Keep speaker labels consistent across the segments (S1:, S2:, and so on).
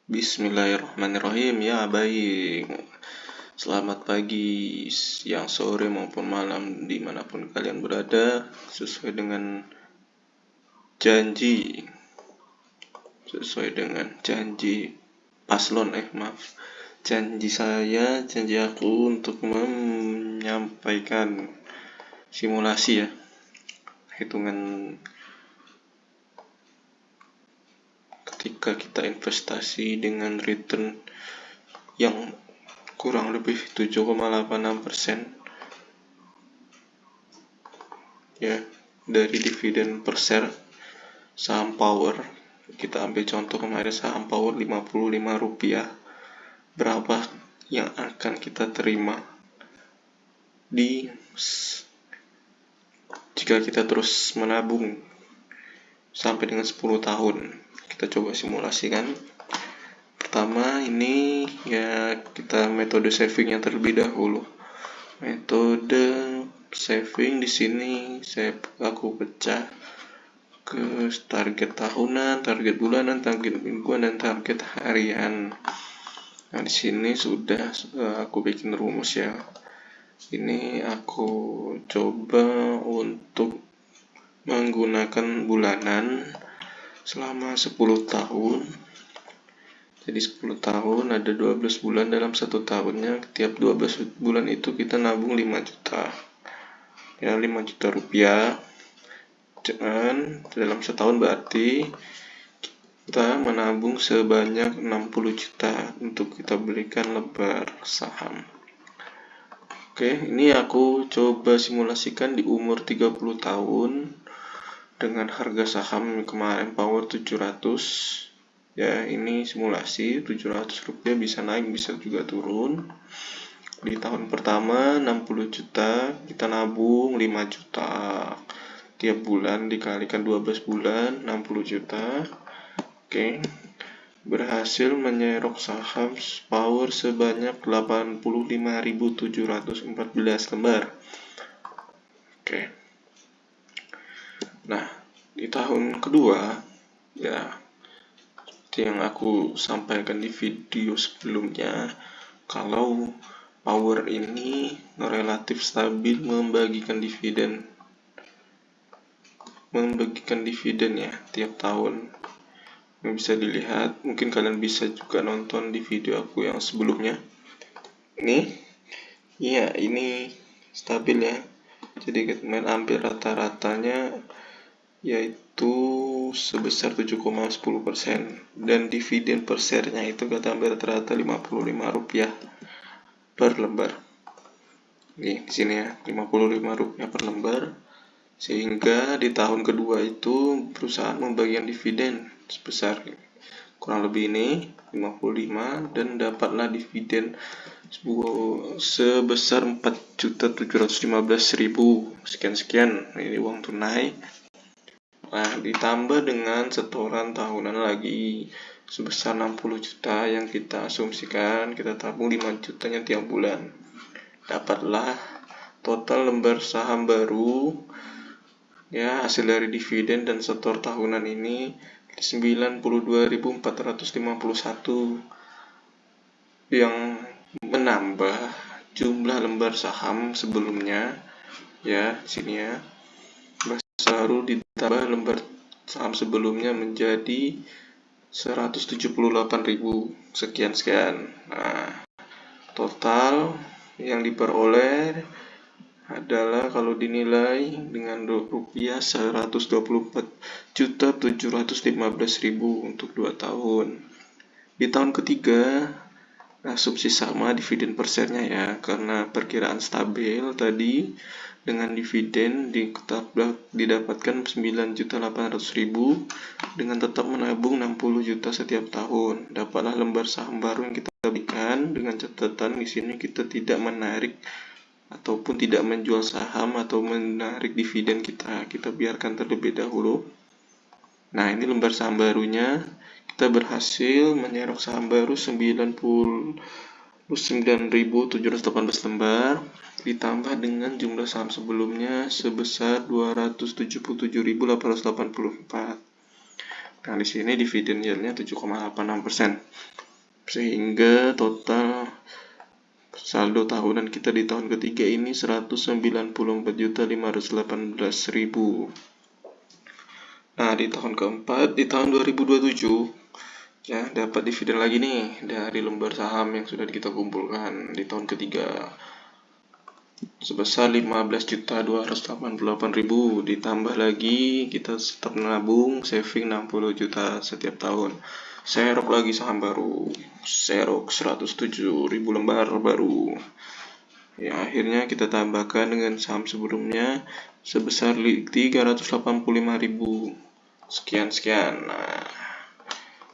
S1: Bismillahirrahmanirrahim. Ya, baik. Selamat pagi, siang, sore maupun malam dimanapun kalian berada. Sesuai dengan janji, sesuai dengan janji paslon, maaf. Janji aku untuk menyampaikan simulasi ya, hitungan ketika kita investasi dengan return yang kurang lebih 7,86% ya, dari dividen per share saham Power. Kita ambil contoh kemarin saham Power Rp55, berapa yang akan kita terima jika kita terus menabung sampai dengan 10 tahun. Kita coba simulasikan. Pertama ini ya, kita metode saving yang terlebih dahulu. Metode saving di sini aku pecah ke target tahunan, target bulanan, target mingguan, dan target harian. Nah, di sini sudah aku bikin rumus ya. Ini aku coba untuk menggunakan bulanan selama 10 tahun. Jadi 10 tahun ada 12 bulan dalam satu tahunnya. Tiap 12 bulan itu kita nabung 5 juta. Ya, 5 juta rupiah. Dan dalam setahun berarti kita menabung sebanyak 60 juta untuk kita belikan lembar saham. Oke, ini aku coba simulasikan di umur 30 tahun dengan harga saham kemarin Power 700. Ya, ini simulasi 700 rupiah bisa naik bisa juga turun. Di tahun pertama 60 juta, kita nabung 5 juta. Tiap bulan dikalikan 12 bulan 60 juta. Oke. Berhasil menyerok saham Power sebanyak 85.714 lembar. Oke. Nah, di tahun kedua ya, seperti yang aku sampaikan di video sebelumnya, kalau Power ini relatif stabil membagikan dividen ya tiap tahun. Bisa dilihat, mungkin kalian bisa juga nonton di video aku yang sebelumnya. Ini stabil ya. Jadi kita ambil rata-ratanya yaitu sebesar 7,10%, dan dividen per share-nya itu kita ambil rata-rata Rp55 per lembar. Nih, di sini ya, Rp55 per lembar. Sehingga di tahun kedua itu perusahaan membagikan dividen sebesar kurang lebih ini 55, dan dapatlah dividen sebesar 4.715.000 sekian. Ini uang tunai. Nah, ditambah dengan setoran tahunan lagi sebesar 60 juta yang kita asumsikan kita tabung 5 jutanya tiap bulan. Dapatlah total lembar saham baru ya, hasil dari dividen dan setor tahunan ini 92.451, yang menambah jumlah lembar saham sebelumnya ya, sini ya. Baru ditambah lembar saham sebelumnya menjadi 178.000 sekian. Nah, total yang diperoleh adalah kalau dinilai dengan rupiah 124.715.000 untuk 2 tahun. Di tahun ketiga asumsi sama dividen per share-nya ya, karena perkiraan stabil tadi dengan dividen didapatkan 9.800.000 dengan tetap menabung 60 juta setiap tahun. Dapatlah lembar saham baru yang kita berikan dengan catatan di sini kita tidak menarik ataupun tidak menjual saham atau menarik dividen kita biarkan terlebih dahulu. Nah, ini lembar saham barunya. Kita berhasil menyerok saham baru 99.718 lembar ditambah dengan jumlah saham sebelumnya sebesar 277.884. Nah, di sini dividen yieldnya 7,86%. Sehingga total saldo tahunan kita di tahun ketiga ini 194.518.000. Nah, di tahun keempat, di tahun 2027 ya dapat dividen lagi nih dari lembar saham yang sudah kita kumpulkan di tahun ketiga sebesar 15.288.000, ditambah lagi kita tetap menabung saving 60 juta setiap tahun. Serok lagi saham baru, serok 107.000 lembar baru. Ya, akhirnya kita tambahkan dengan saham sebelumnya sebesar 385.000. Sekian. Nah,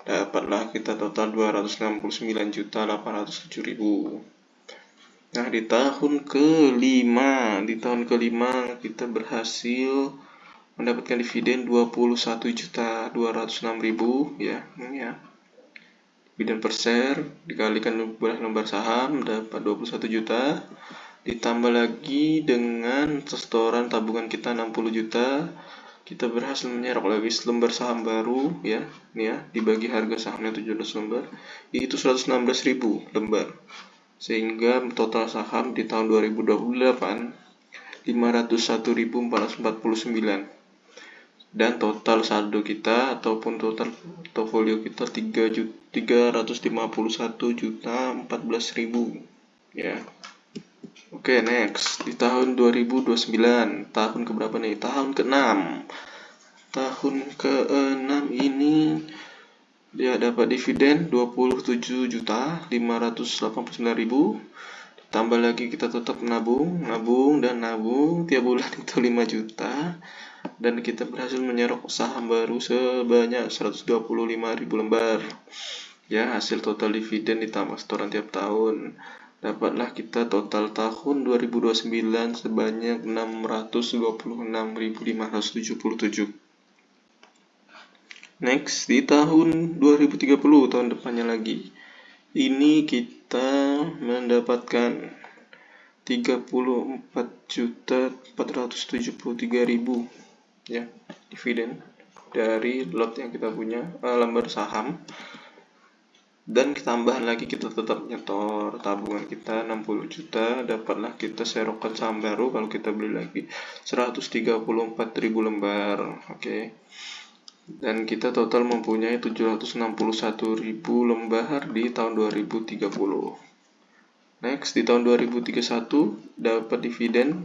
S1: dapatlah kita total 269.807.000. Nah, di tahun kelima kita berhasil mendapatkan dividen 21.206.000 ya. Ini ya. Dividen per share dikalikan jumlah lembar saham dapat 21 juta. Ditambah lagi dengan setoran tabungan kita 60 juta. Kita berhasil menyerap lagi lembar saham baru ya. Ini ya, dibagi harga sahamnya 17 lembar. Itu 116.000 lembar. Sehingga total saham di tahun 2028 501.449. Dan total saldo kita ataupun total portofolio kita 351.014.000 ya. Oke, next di tahun 2029, tahun keberapa nih? Tahun ke-6. Tahun ke-6 ini dia dapat dividen 27.589.000. Tambah lagi kita tetap nabung tiap bulan itu 5 juta. Dan kita berhasil menyerok saham baru sebanyak 125.000 lembar. Ya, hasil total dividen ditambah setoran tiap tahun. Dapatlah kita total tahun 2029 sebanyak 626.577. Next, di tahun 2030, tahun depannya lagi. Ini kita mendapatkan 34.473.000 ya dividen dari lot yang kita punya, lembar saham. Dan tambahan lagi kita tetap nyetor tabungan kita 60 juta, dapatlah kita serokan saham baru kalau kita beli lagi 134.000 lembar. Oke. Dan kita total mempunyai 761.000 lembar di tahun 2030. Next, di tahun 2031 dapat dividen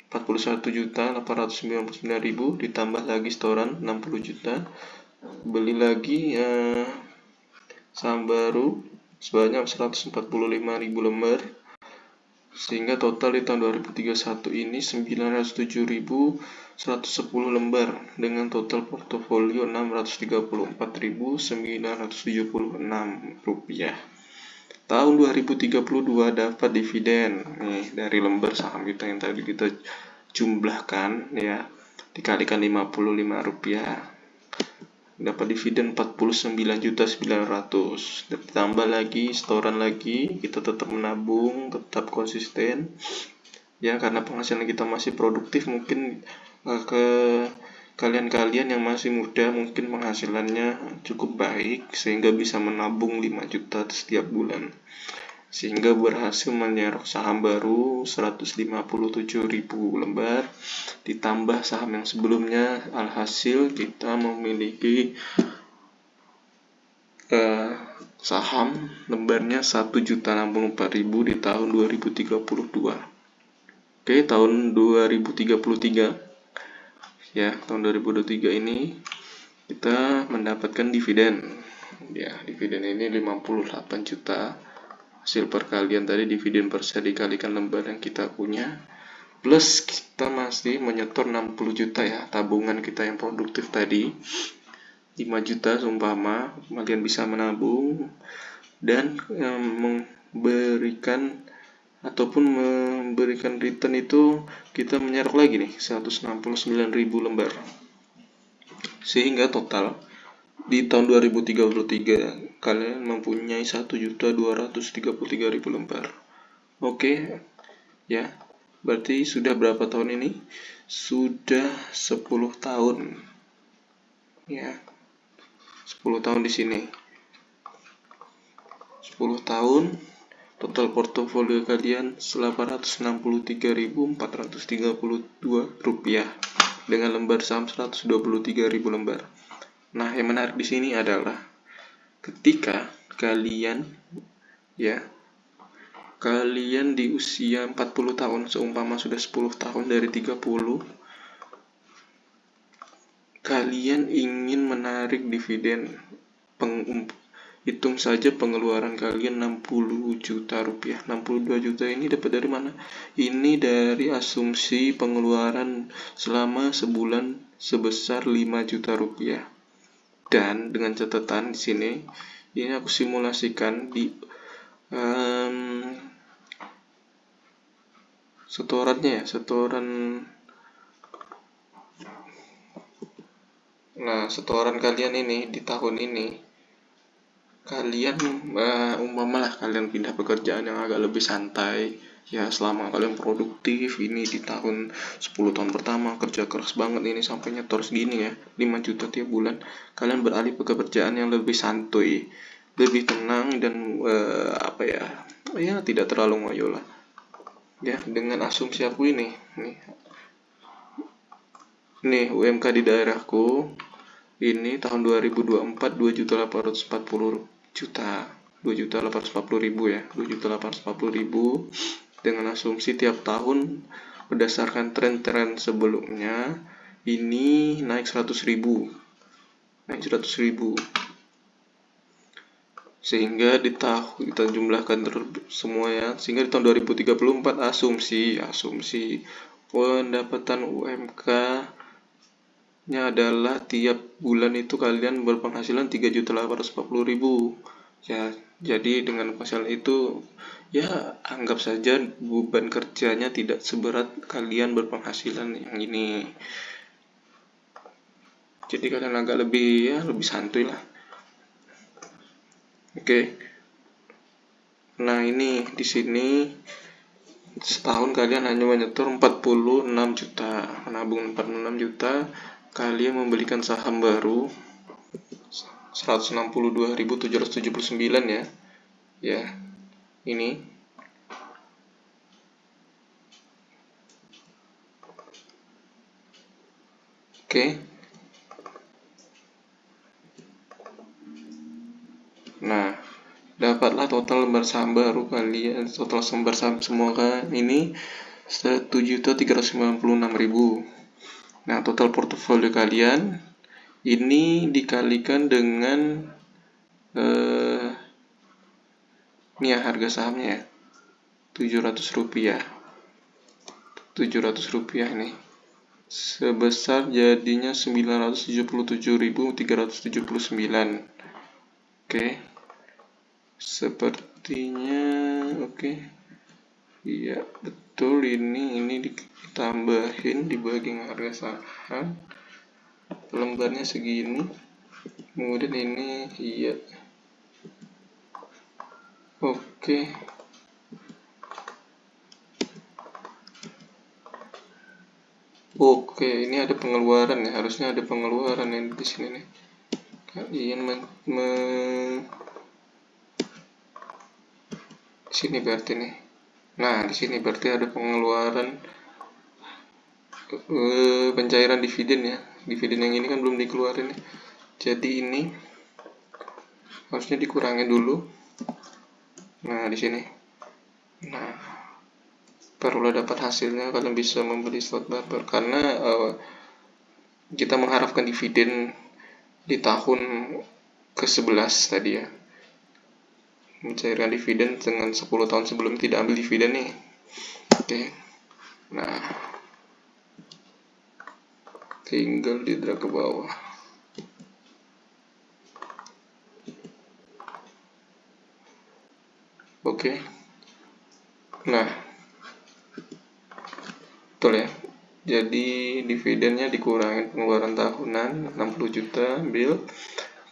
S1: 41.899.000, ditambah lagi setoran 60 juta. Beli lagi saham baru sebanyak 145.000 lembar. Sehingga total di tahun 2031 ini 907.110 lembar dengan total portofolio 634.976 rupiah. Tahun 2032 dapat dividen nih dari lembar saham kita yang tadi kita jumlahkan ya, dikalikan 55 rupiah. Dapat dividen 49.900. Ditambah lagi setoran lagi, kita tetap menabung, tetap konsisten ya, karena penghasilan kita masih produktif. Mungkin ke kalian yang masih muda mungkin penghasilannya cukup baik sehingga bisa menabung 5 juta setiap bulan, sehingga berhasil menyerok saham baru 157.000 lembar, ditambah saham yang sebelumnya. Alhasil kita memiliki saham lembarnya 1.064.000 di tahun 2032. Oke, tahun 2033 ya, tahun 2023 ini kita mendapatkan dividen ya. Dividen ini 58 juta. Hasil perkalian tadi dividen per share dikalikan lembar yang kita punya, plus kita masih menyetor 60 juta ya, tabungan kita yang produktif tadi 5 juta seumpama. Kalian bisa menabung dan memberikan return itu kita menyerok lagi nih 169.000 lembar, sehingga total di tahun 2033 kalian mempunyai 1.233.000 lembar. Oke ya, berarti sudah berapa tahun ini? Sudah 10 tahun ya. 10 tahun di sini. 10 tahun total portofolio kalian Rp863.432 dengan lembar saham 123.000 lembar. Nah, yang menarik di sini adalah ketika kalian di usia 40 tahun, seumpama sudah 10 tahun dari 30, kalian ingin menarik dividen. Hitung saja pengeluaran kalian 60 juta rupiah. 62 juta ini dapat dari mana? Ini dari asumsi pengeluaran selama sebulan sebesar 5 juta rupiah. Dan dengan catatan di sini, ini aku simulasikan di setorannya ya, setoran kalian ini di tahun ini, kalian umpamalah kalian pindah pekerjaan yang agak lebih santai ya, selama kalian produktif ini di tahun 10 tahun pertama kerja keras banget ini sampai nyetor segini ya, 5 juta tiap bulan, kalian beralih ke pekerjaan yang lebih santuy, lebih tenang dan tidak terlalu ngoyo lah ya. Dengan asumsi aku ini nih UMK di daerahku ini tahun 2024 2.840 juta, 2.840.000 ya, 2.840.000 dengan asumsi tiap tahun berdasarkan tren sebelumnya ini naik 100.000, sehingga di tahun kita jumlahkan semua ya, sehingga di tahun 2034 asumsi pendapatan UMK nya adalah tiap bulan itu kalian berpenghasilan 3.840.000 ya. Jadi dengan penghasilan itu ya anggap saja beban kerjanya tidak seberat kalian berpenghasilan yang ini. Jadi kalian agak lebih santuy lah. Oke. Nah, ini di sini setahun kalian hanya menyetor 46 juta, menabung 46 juta, kalian membelikan saham baru 162.779 ya. Ya. Ini. Oke. Nah, dapatlah total lembar saham baru kalian, total lembar saham semua kan ini 1.396.000. Nah, total portofolio kalian ini dikalikan dengan ini ya harga sahamnya ya, 700 rupiah ini sebesar jadinya 977.379. Oke. Sepertinya oke. Iya, betul, ini ditambahin dibagi harga saham. Lembarnya segini. Kemudian ini iya. Oke. Oke, ini ada pengeluaran ya, harusnya ada pengeluaran yang di sini nih. Kalian sini berarti nih. Nah, di sini berarti ada pengeluaran pencairan dividen ya. Dividen yang ini kan belum dikeluarin nih. Jadi ini harusnya dikurangi dulu. Nah, di sini. Nah, barulah dapat hasilnya, kalian bisa membeli slot barber karena kita mengharapkan dividen di tahun ke-11 tadi ya. Mencairkan dividen dengan 10 tahun sebelum tidak ambil dividen nih. Oke. Nah, tinggal di drag ke bawah. Oke. Nah, betul ya. Jadi dividennya dikurangin pengeluaran tahunan 60 juta ambil,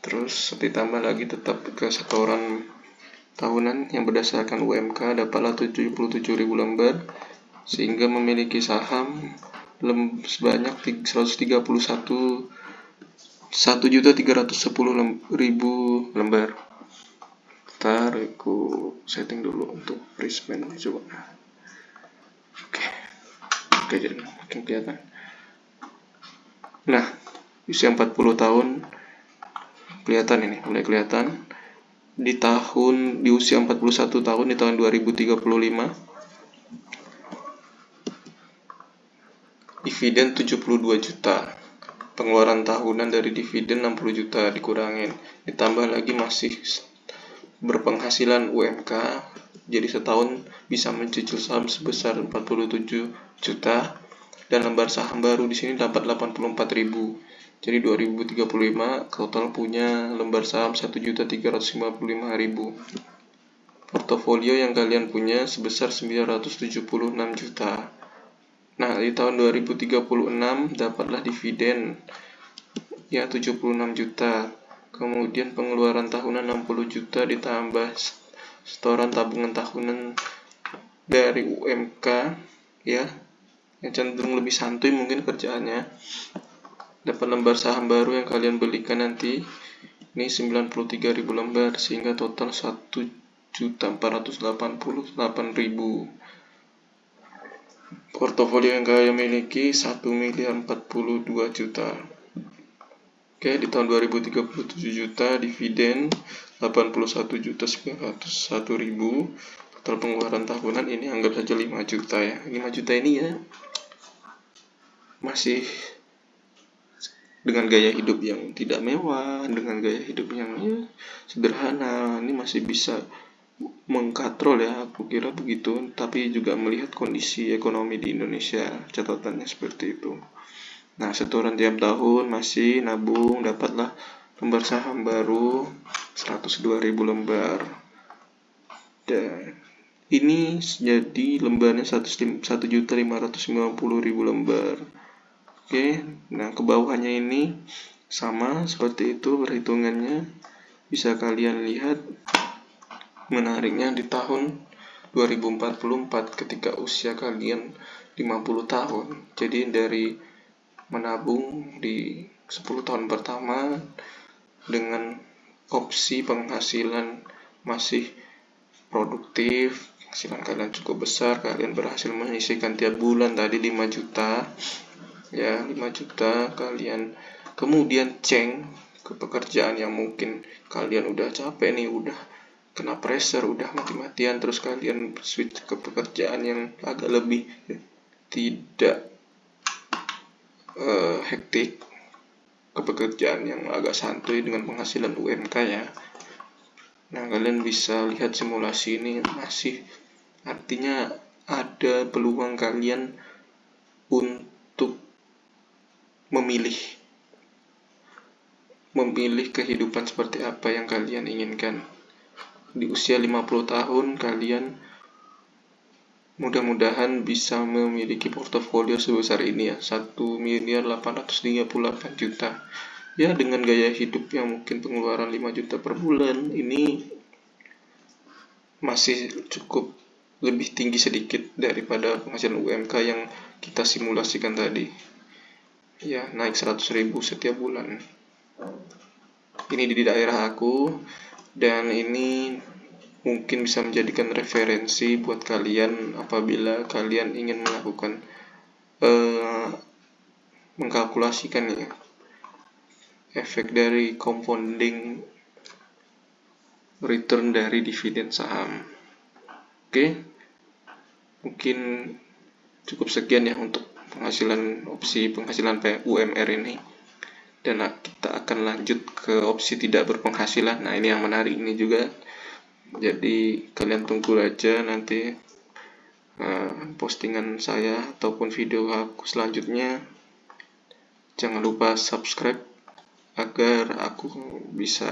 S1: terus ditambah lagi tetap ke setoran tahunan yang berdasarkan UMK dapatlah 77.000 lembar, sehingga memiliki saham sebanyak 131 1.310.000 lembar. Ntar aku setting dulu untuk Brisbane coba. Oke, jadi makin kelihatan. Nah, usia 40 tahun kelihatan ini, mulai kelihatan. Di usia 41 tahun di tahun 2035, dividen 72 juta. Pengeluaran tahunan dari dividen 60 juta dikurangin. Ditambah lagi masih berpenghasilan UMK, jadi setahun bisa mencicil saham sebesar 47 juta, dan lembar saham baru di sini dapat 84.000. Jadi 2035 total punya lembar saham 1.355.000. Portofolio yang kalian punya sebesar 976 juta. Nah, di tahun 2036 dapatlah dividen ya 76 juta. Kemudian pengeluaran tahunan 60 juta ditambah setoran tabungan tahunan dari UMK ya, yang cenderung lebih santuy mungkin kerjaannya. Dapat lembar saham baru yang kalian belikan nanti. Ini 93.000 lembar sehingga total 1.488.000. Portofolio yang kalian miliki 1.042 juta. Oke, di tahun 2037 juta, dividen 81.901.000. Total pengeluaran tahunan ini anggap saja 5 juta ya. 5 juta ini ya masih dengan gaya hidup yang tidak mewah, dengan gaya hidup yang ya, sederhana. Ini masih bisa mengkatrol ya, aku kira begitu. Tapi juga melihat kondisi ekonomi di Indonesia, catatannya seperti itu. Nah, setoran tiap tahun masih nabung, dapatlah lembar saham baru 102.000 lembar. Dan ini jadi lembarnya 1.590.000 lembar. Oke, nah ke bawahnya ini sama seperti itu perhitungannya. Bisa kalian lihat. Menariknya di tahun 2044 ketika usia kalian 50 tahun. Jadi dari menabung di 10 tahun pertama dengan opsi penghasilan masih produktif, penghasilan kalian cukup besar, kalian berhasil menyisihkan tiap bulan tadi 5 juta ya, 5 juta kalian kemudian ceng ke pekerjaan yang mungkin kalian udah capek nih, udah kena pressure, udah mati-matian, terus kalian switch ke pekerjaan yang agak lebih tidak hektik, ke pekerjaan yang agak santuy dengan penghasilan UMK ya. Nah, kalian bisa lihat simulasi ini masih, artinya ada peluang kalian untuk memilih kehidupan seperti apa yang kalian inginkan. Di usia 50 tahun kalian mudah-mudahan bisa memiliki portofolio sebesar ini ya, 1.838 juta. Ya, dengan gaya hidup yang mungkin pengeluaran 5 juta per bulan, ini masih cukup lebih tinggi sedikit daripada penghasilan UMK yang kita simulasikan tadi. Ya, naik 100.000 setiap bulan. Ini di daerah aku, dan ini mungkin bisa menjadikan referensi buat kalian apabila kalian ingin melakukan mengkalkulasikan ya efek dari compounding return dari dividen saham. Oke, mungkin cukup sekian ya untuk opsi penghasilan UMR ini, dan kita akan lanjut ke opsi tidak berpenghasilan. Nah, ini yang menarik ini juga. Jadi kalian tunggu aja nanti postingan saya ataupun video aku selanjutnya. Jangan lupa subscribe agar aku bisa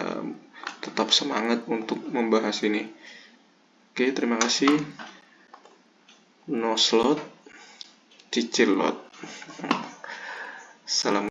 S1: tetap semangat untuk membahas ini. Oke, terima kasih. No slot, cicil lot. Salam.